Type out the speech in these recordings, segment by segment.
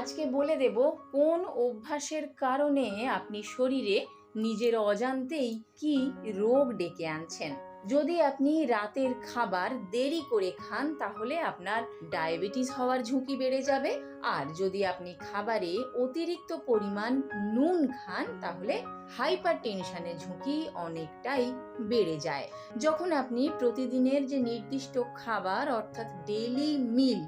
আজকে বলে দেব কোন অভ্যাসের কারণে আপনি শরীরে নিজের অজান্তেই কি রোগ ডেকে আনছেন। যদি আপনি রাতের খাবার দেরি করে খান তাহলে আপনার ডায়াবেটিস হওয়ার ঝুঁকি বেড়ে যাবে। আর যদি আপনি খাবারে অতিরিক্ত পরিমাণ নুন খান তাহলে হাইপার টেনশনের ঝুঁকি অনেকটাই বেড়ে যায়। যখন আপনি প্রতিদিনের যে নির্দিষ্ট খাবার অর্থাৎ ডেইলি মিল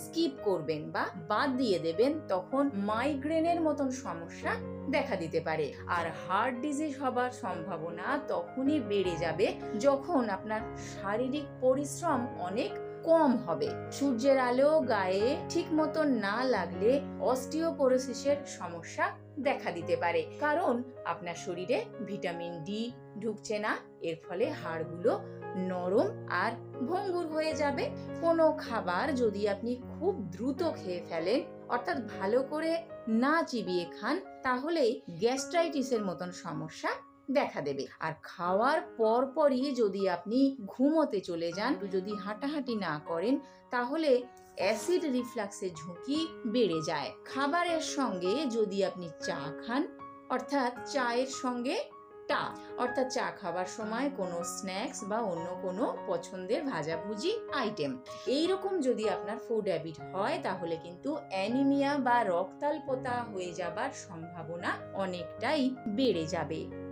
স্কিপ করবেন বা বাদ দিয়ে দেবেন তখন মাইগ্রেনের মতন সমস্যা দেখা দিতে পারে। আর হার্ট ডিজিজ হবার সম্ভাবনা তখনই বেড়ে যাবে যখন আপনার শারীরিক পরিশ্রম অনেক কম হবে। সূর্যের আলো গায়ে ঠিক মতো না লাগলে অস্টিওপোরোসিসের সমস্যা দেখা দিতে পারে, কারণ আপনার শরীরে ভিটামিন ডি ঢুকছে না। এর ফলে হাড়গুলো নরম আর ভঙ্গুর হয়ে যাবে। কোনো খাবার যদি আপনি খুব দ্রুত খেয়ে ফেলেন অর্থাৎ ভালো করে না চিবিয়ে খান তাহলে গ্যাস্ট্রাইটিসের মতন সমস্যা দেখা দেবে। আর খাওয়ার পরপরই যদি আপনি ঘুমোতে চলে যান, যদি হাঁটাহাঁটি না করেন তাহলে অ্যাসিড রিফ্লাক্সের ঝুঁকি বেড়ে যায়। খাবারের সঙ্গে যদি আপনি চা খান অর্থাৎ চায়ের সঙ্গে অর্থাৎ চা খাবার সময় কোনো স্ন্যাক্স বা অন্য কোনো পছন্দের ভাজাভুজি আইটেম, এইরকম যদি আপনার ফুড হ্যাবিট হয় তাহলে কিন্তু অ্যানিমিয়া বা রক্তাল্পতা হয়ে যাবার সম্ভাবনা অনেকটাই বেড়ে যাবে।